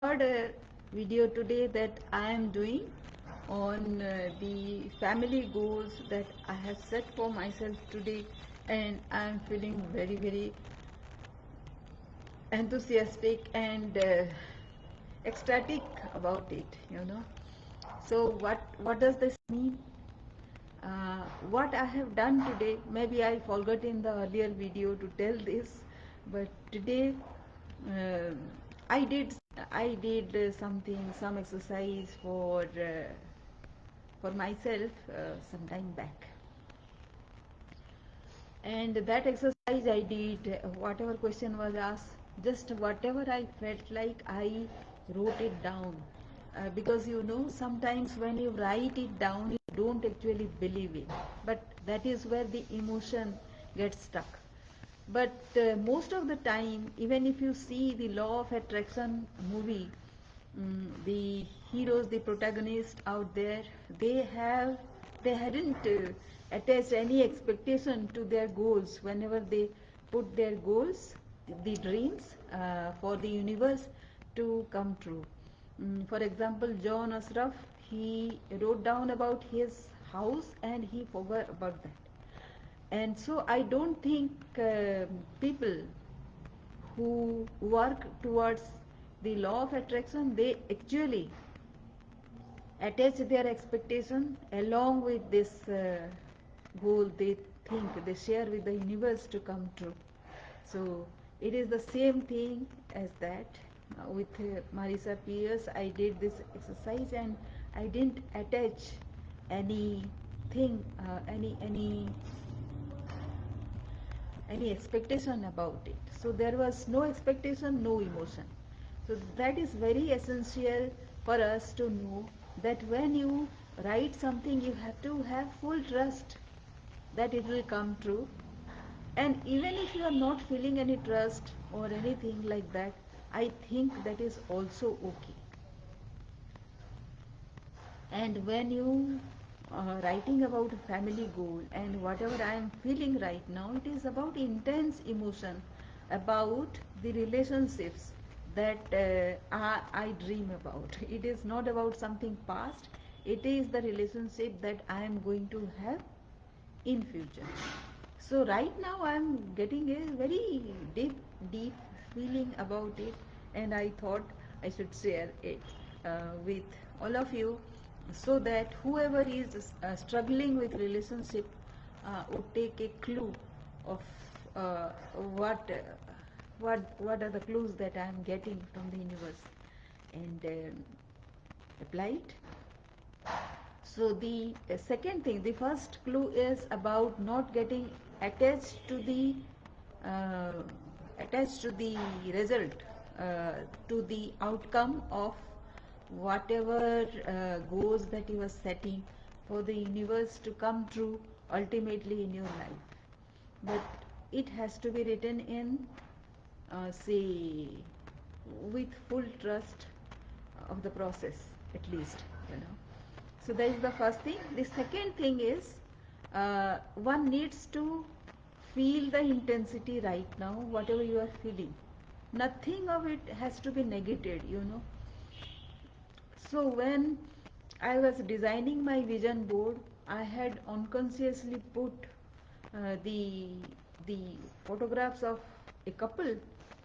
record a video today that I am doing on the family goals that I have set for myself today, and I am feeling very, very enthusiastic and ecstatic about it. So what does this mean? What I have done today, maybe I forgot in the earlier video to tell this, but today uh, I did some exercise for myself some time back, and that exercise I did, whatever question was asked, just whatever I felt like I wrote it down, because sometimes when you write it down you don't actually believe it, but that is where the emotion gets stuck. But most of the time, even if you see the law of attraction movie, the heroes, the protagonists out there, they hadn't attached any expectation to their goals whenever they put their goals, the dreams, for the universe to come true. For example, John Asraf, he wrote down about his house and he forgot about that. And so I don't think people who work towards the law of attraction, they actually attach their expectation along with this goal they think they share with the universe to come true. So it is the same thing as that. With Marisa Pierce, I did this exercise and I didn't attach anything, any expectation about it. So there was no expectation, no emotion. So that is very essential for us to know that when you write something, you have to have full trust that it will come true. And even if you are not feeling any trust or anything like that, I think that is also okay. And when you writing about a family goal and whatever I am feeling right now, it is about intense emotion, about the relationships that I dream about. It is not about something past, it is the relationship that I am going to have in future. So right now I am getting a very deep feeling about it, and I thought I should share it with all of you, so that whoever is struggling with relationship would take a clue of uh, what what are the clues that I am getting from the universe, and apply it. So the second thing, the first clue is about not getting attached to the uh, result, to the outcome of whatever goals that you are setting for the universe to come true ultimately in your life. But it has to be written in, say, with full trust of the process, at least. So that is the first thing. The second thing is, one needs to feel the intensity right now, whatever you are feeling. Nothing of it has to be negated. So when I was designing my vision board, I had unconsciously put the photographs of a couple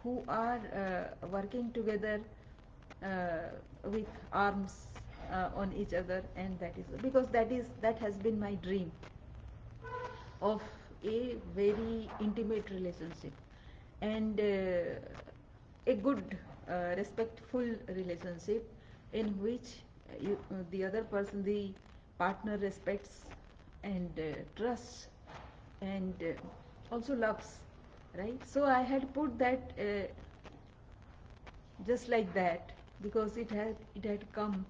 who are working together with arms on each other, and that is because that has been my dream of a very intimate relationship, and a good respectful relationship in which the other person, the partner, respects and trusts and also loves, right? So I had put that just like that, because it had come.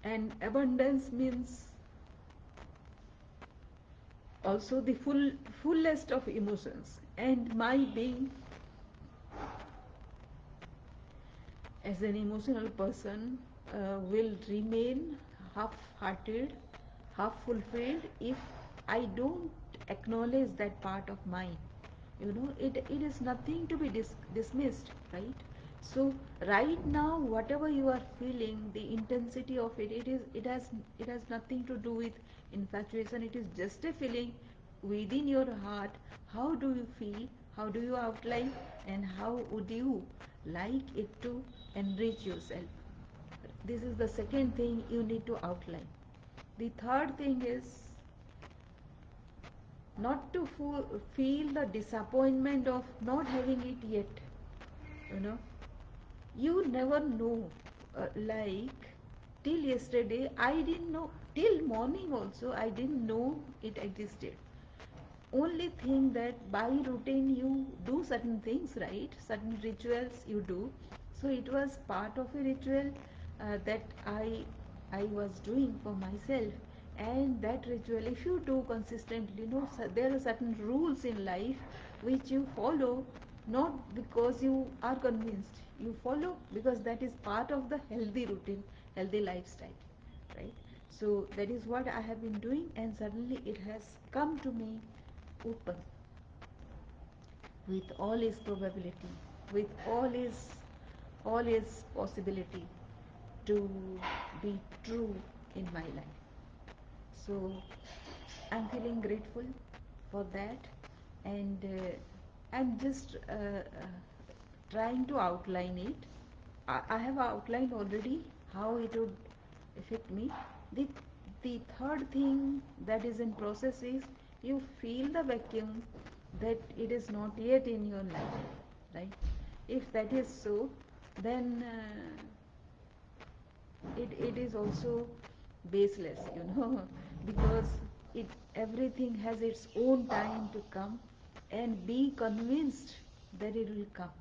And abundance means also the fullest of emotions, and my being as an emotional person will remain half-hearted, half fulfilled if I don't acknowledge that part of mine. It is nothing to be dismissed, right? So right now, whatever you are feeling, the intensity of it, it has nothing to do with infatuation. It is just a feeling within your heart. How do you feel? How do you outline? And how would you like it to enrich yourself? This is the second thing you need to outline. The third thing is not to feel the disappointment of not having it yet. You know, you never know. Like till yesterday, I didn't know. Till morning also, I didn't know it existed. Only thing that by routine you do certain things, right? Certain rituals you do. So it was part of a ritual that I was doing for myself. And that ritual, if you do consistently, there are certain rules in life which you follow, not because you are convinced. You follow because that is part of the healthy routine, healthy lifestyle, right? So that is what I have been doing, and suddenly it has come to me open with all its probability, with all its possibility to be true in my life. So I'm feeling grateful for that, and I'm just trying to outline it. I have outlined already how it would affect me. The, the third thing that is in process is you feel the vacuum that it is not yet in your life, right? If that is so, then it is also baseless, because everything has its own time to come, and be convinced that it will come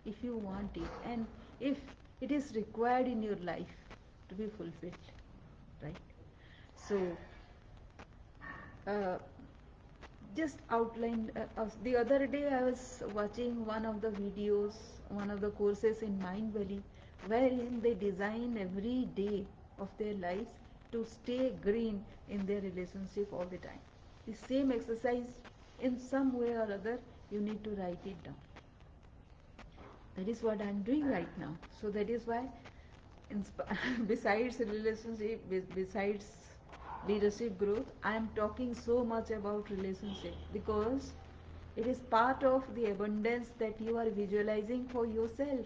if you want it, and if it is required in your life to be fulfilled, right? So uh, just outlined the other day I was watching one of the videos, one of the courses in Mind Valley, wherein they design every day of their lives to stay green in their relationship all the time. The same exercise, in some way or other, you need to write it down. That is what I'm doing right now. So that is why besides relationship, besides leadership growth, I am talking so much about relationship, because it is part of the abundance that you are visualizing for yourself,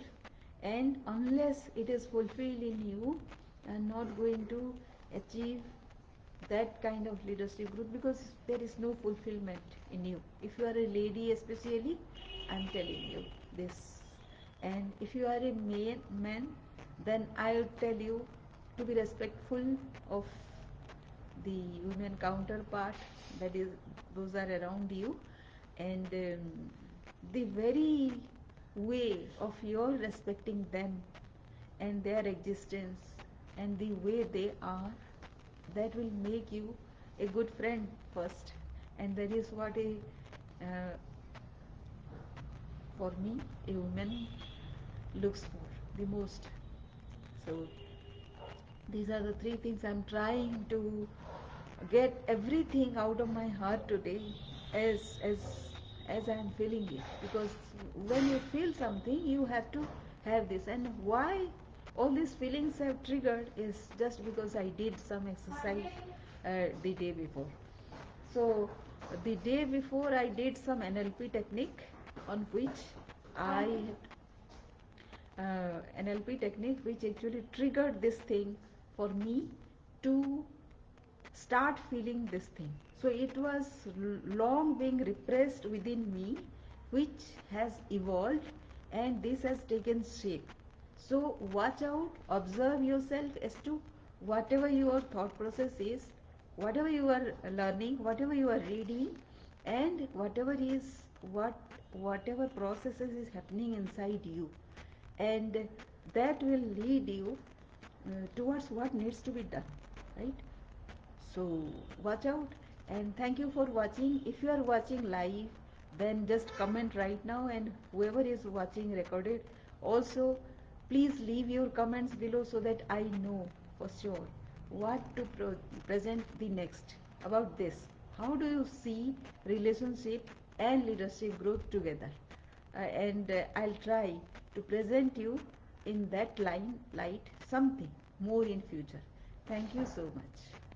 and unless it is fulfilled in you, you are not going to achieve that kind of leadership growth, because there is no fulfillment in you. If you are a lady especially, I am telling you this, and if you are a man, then I would tell you to be respectful of the women counterpart, that is, those are around you, and the very way of your respecting them and their existence and the way they are, that will make you a good friend first, and that is what uh, for me a woman looks for the most. So these are the three things I'm trying to get everything out of my heart today, as as as I'm feeling it, because when you feel something, you have to have this. And why all these feelings have triggered is just because I did some exercise the day before. So the day before I did some NLP technique, on which I NLP technique which actually triggered this thing for me to start feeling this thing. So it was long being repressed within me, which has evolved, and this has taken shape. So watch out, observe yourself as to whatever your thought process is, whatever you are learning, whatever you are reading, and whatever processes is happening inside you, and that will lead you towards what needs to be done, right? So watch out, and thank you for watching. If you are watching live, then just comment right now, and whoever is watching recorded, also please leave your comments below so that I know for sure what to present the next about this. How do you see relationship and leadership growth together? And I'll try to present you in that light something more in future. Thank you so much.